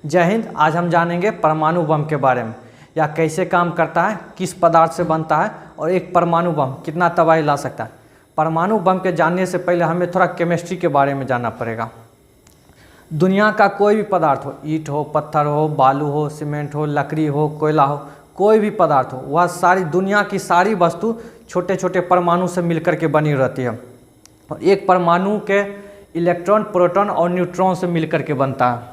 जय हिंद। आज हम जानेंगे परमाणु बम के बारे में, या कैसे काम करता है, किस पदार्थ से बनता है और एक परमाणु बम कितना तबाही ला सकता है। परमाणु बम के जानने से पहले हमें थोड़ा केमिस्ट्री के बारे में जानना पड़ेगा। दुनिया का कोई भी पदार्थ हो, ईंट हो, पत्थर हो, बालू हो, सीमेंट हो, लकड़ी हो, कोयला हो, कोई भी पदार्थ हो, वह सारी दुनिया की सारी वस्तु छोटे छोटे परमाणु से मिलकर के बनी रहती है। और एक परमाणु के इलेक्ट्रॉन, प्रोटॉन और न्यूट्रॉन से मिलकर के बनता है।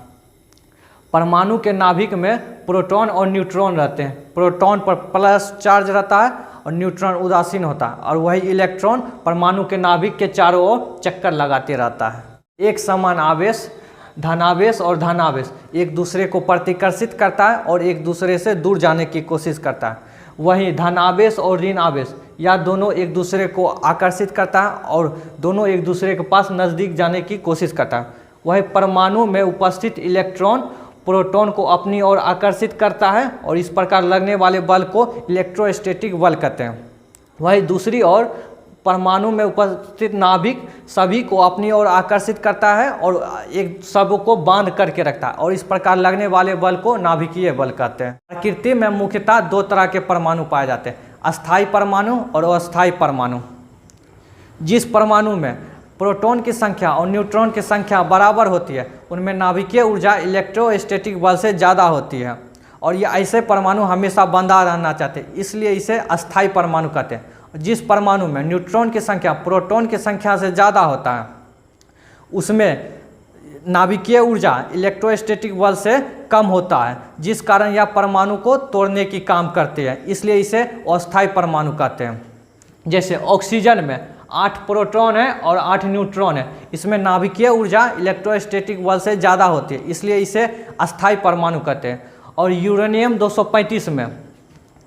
परमाणु के नाभिक में प्रोटॉन और न्यूट्रॉन रहते हैं। प्रोटॉन पर प्लस चार्ज रहता है और न्यूट्रॉन उदासीन होता है, और वही इलेक्ट्रॉन परमाणु के नाभिक के चारों ओर चक्कर लगाते रहता है। एक समान आवेश, धनावेश और धनावेश एक दूसरे को प्रतिकर्षित करता है और एक दूसरे से दूर जाने की कोशिश करता है। वहीं धनावेश और ऋण आवेश या दोनों एक दूसरे को आकर्षित करता है और दोनों एक दूसरे के पास नज़दीक जाने की कोशिश करता है। वही परमाणु में उपस्थित इलेक्ट्रॉन प्रोटॉन को अपनी ओर आकर्षित करता है और इस प्रकार लगने वाले बल को इलेक्ट्रोस्टैटिक बल कहते हैं। वही दूसरी ओर परमाणु में उपस्थित नाभिक सभी को अपनी ओर आकर्षित करता है और एक सब को बांध करके रखता है, और इस प्रकार लगने वाले बल को नाभिकीय बल कहते हैं। प्रकृति में मुख्यतः दो तरह के परमाणु पाए जाते हैं, अस्थायी परमाणु और अस्थायी परमाणु। जिस परमाणु में प्रोटॉन की संख्या और न्यूट्रॉन की संख्या बराबर होती है, उनमें नाभिकीय ऊर्जा इलेक्ट्रोस्टैटिक बल से ज़्यादा होती है, और ये ऐसे परमाणु हमेशा बंधा रहना चाहते हैं, इसलिए इसे अस्थायी परमाणु कहते हैं। जिस परमाणु में न्यूट्रॉन की संख्या प्रोटॉन की संख्या से ज़्यादा होता है, उसमें नाभिकीय ऊर्जा इलेक्ट्रोस्टैटिक बल से कम होता है, जिस कारण यह परमाणु को तोड़ने की काम करते हैं, इसलिए इसे अस्थायी परमाणु कहते हैं। जैसे ऑक्सीजन में 8 प्रोटॉन है और 8 न्यूट्रॉन है, इसमें नाभिकीय ऊर्जा इलेक्ट्रोस्टैटिक बल से ज़्यादा होती है, इसलिए इसे अस्थायी परमाणु कहते हैं। और यूरेनियम 235 में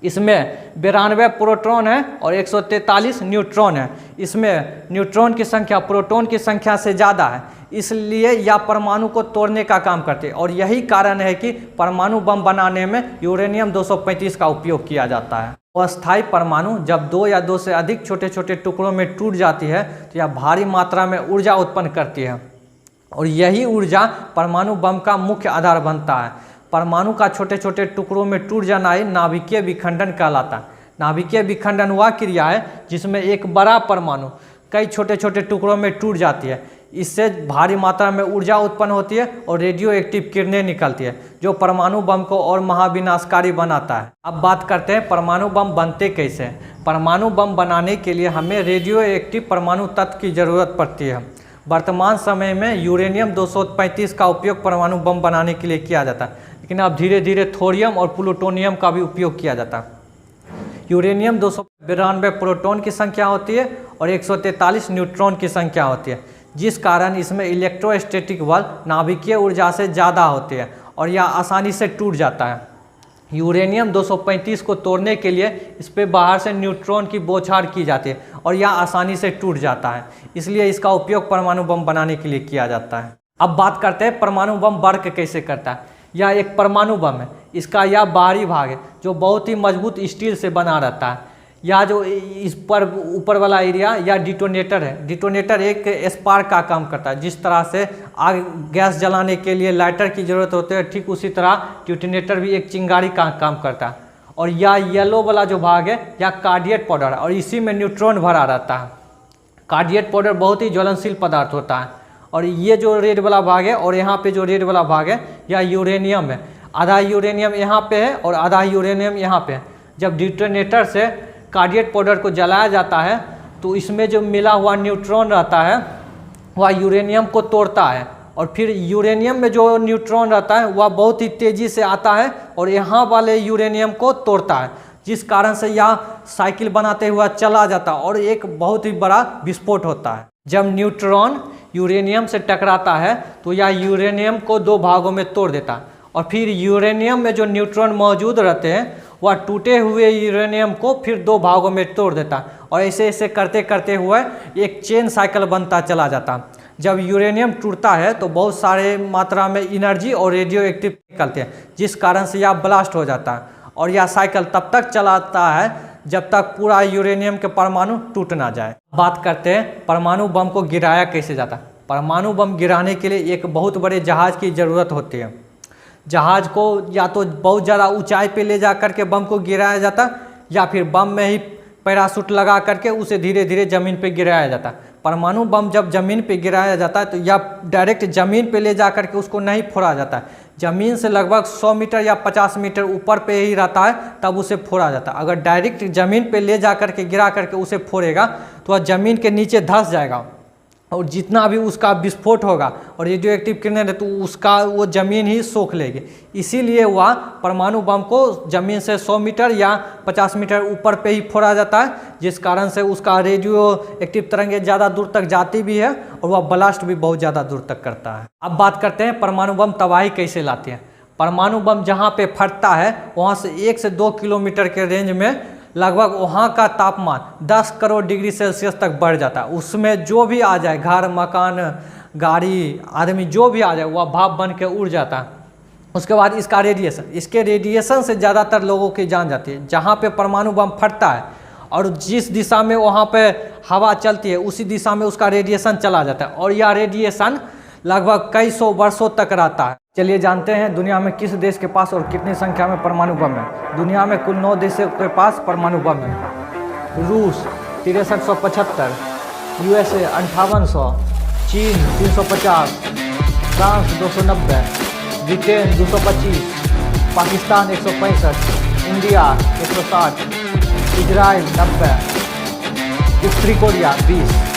इसमें 92 प्रोटॉन है और 143 न्यूट्रॉन है, इसमें न्यूट्रॉन की संख्या प्रोटॉन की संख्या से ज़्यादा है, इसलिए यह परमाणु को तोड़ने का काम करते हैं। और यही कारण है कि परमाणु बम बनाने में यूरेनियम 235 का उपयोग किया जाता है। अस्थायी परमाणु जब दो या दो से अधिक छोटे छोटे टुकड़ों में टूट जाती है तो यह भारी मात्रा में ऊर्जा उत्पन्न करती है, और यही ऊर्जा परमाणु बम का मुख्य आधार बनता है। परमाणु का छोटे छोटे टुकड़ों में टूट जाना ही नाभिकीय विखंडन कहलाता है। नाभिकीय विखंडन वह क्रिया है जिसमें एक बड़ा परमाणु कई छोटे छोटे टुकड़ों में टूट जाती है। इससे भारी मात्रा में ऊर्जा उत्पन्न होती है और रेडियो एक्टिव किरणें निकलती है, जो परमाणु बम को और महाविनाशकारी बनाता है। अब बात करते हैं परमाणु बम बनते कैसे। परमाणु बम बनाने के लिए हमें रेडियो एक्टिव परमाणु तत्व की ज़रूरत पड़ती है। वर्तमान समय में यूरेनियम 235 का उपयोग परमाणु बम बनाने के लिए किया जाता है, लेकिन अब धीरे धीरे थोरियम और प्लूटोनियम का भी उपयोग किया जाता है। यूरेनियम 292 प्रोटॉन की संख्या होती है और 143 न्यूट्रॉन की संख्या होती है, जिस कारण इसमें इलेक्ट्रोस्टैटिक बल नाभिकीय ऊर्जा से ज़्यादा होते हैं और यह आसानी से टूट जाता है। यूरेनियम 235 को तोड़ने के लिए इस पर बाहर से न्यूट्रॉन की बौछार की जाती है और यह आसानी से टूट जाता है, इसलिए इसका उपयोग परमाणु बम बनाने के लिए किया जाता है। अब बात करते हैं परमाणु बम वर्क कैसे करता है। यह एक परमाणु बम है, इसका यह बाहरी भाग है जो बहुत ही मजबूत स्टील से बना रहता है। यह जो इस पर ऊपर वाला एरिया या डिटोनेटर है, डिटोनेटर एक स्पार्क का काम करता है। जिस तरह से आग गैस जलाने के लिए लाइटर की ज़रूरत होती है, ठीक उसी तरह डिटोनेटर भी एक चिंगारी का काम करता है। और यह येलो वाला जो भाग है यह कार्डिएट पाउडर है और इसी में न्यूट्रॉन भरा रहता है। कार्डिएट पाउडर बहुत ही ज्वलनशील पदार्थ होता है, और ये जो रेड वाला भाग है और यहाँ पे जो रेड वाला भाग है यह यूरेनियम है। आधा यूरेनियम यहाँ पे है और आधा यूरेनियम यहाँ पे है। जब डिटोनेटर से कार्डिएट पाउडर को जलाया जाता है तो इसमें जो मिला हुआ न्यूट्रॉन रहता है वह यूरेनियम को तोड़ता है, और फिर यूरेनियम में जो न्यूट्रॉन रहता है वह बहुत ही तेज़ी से आता है और यहाँ वाले यूरेनियम को तोड़ता है, जिस कारण से यह साइकिल बनाते हुआ चला जाता है और एक बहुत ही बड़ा विस्फोट होता है। जब न्यूट्रॉन यूरेनियम से टकराता है तो यह यूरेनियम को दो भागों में तोड़ देता है, और फिर यूरेनियम में जो न्यूट्रॉन मौजूद रहते हैं वह टूटे हुए यूरेनियम को फिर दो भागों में तोड़ देता है, और ऐसे ऐसे करते करते हुए एक चेन साइकिल बनता चला जाता है। जब यूरेनियम टूटता है तो बहुत सारे मात्रा में एनर्जी और रेडियो एक्टिव निकलते हैं, जिस कारण से यह ब्लास्ट हो जाता है, और यह साइकिल तब तक चलाता है जब तक पूरा यूरेनियम के परमाणु टूट ना जाए। बात करते हैं परमाणु बम को गिराया कैसे जाता है। परमाणु बम गिराने के लिए एक बहुत बड़े जहाज़ की ज़रूरत होती है। जहाज़ को या तो बहुत ज़्यादा ऊंचाई पे ले जा करके बम को गिराया जाता, या फिर बम में ही पैराशूट लगा करके उसे धीरे धीरे ज़मीन पे गिराया जाता। परमाणु बम जब ज़मीन पे गिराया जाता है तो या डायरेक्ट ज़मीन पे ले जा करके उसको नहीं फोड़ा जाता है, ज़मीन से लगभग 100 मीटर या 50 मीटर ऊपर पे ही रहता है तब उसे फोड़ा जाता है। अगर डायरेक्ट ज़मीन पे ले जा करके गिरा करके उसे फोड़ेगा तो वह ज़मीन के नीचे धंस जाएगा और जितना भी उसका विस्फोट होगा और रेडियो एक्टिव किरणें है तो उसका वो ज़मीन ही सोख लेगी। इसीलिए वह परमाणु बम को ज़मीन से 100 मीटर या 50 मीटर ऊपर पे ही फोड़ा जाता है, जिस कारण से उसका रेडियो एक्टिव तरंगें ज़्यादा दूर तक जाती भी है और वह ब्लास्ट भी बहुत ज़्यादा दूर तक करता है। अब बात करते हैं परमाणु बम तबाही कैसे लाते हैं। परमाणु बम जहाँ पे फटता है वहाँ से 1 से 2 किलोमीटर के रेंज में लगभग वहाँ का तापमान 10 करोड़ डिग्री सेल्सियस तक बढ़ जाता है। उसमें जो भी आ जाए, घर, मकान, गाड़ी, आदमी जो भी आ जाए वह भाप बन के उड़ जाता है। उसके बाद इसका रेडिएशन, इसके रेडिएशन से ज़्यादातर लोगों की जान जाती है। जहाँ पे परमाणु बम फटता है और जिस दिशा में वहाँ पे हवा चलती है उसी दिशा में उसका रेडिएशन चला जाता है और यह रेडिएशन लगभग कई सौ वर्षों तक रहता है। चलिए जानते हैं दुनिया में किस देश के पास और कितनी संख्या में परमाणु बम है। दुनिया में कुल 9 देशों के पास परमाणु बम है। रूस 6375, USA 5800, चीन 350, France 290, Britain 225, Pakistan 165, India 160, Israel 90, उत्तरी कोरिया 20।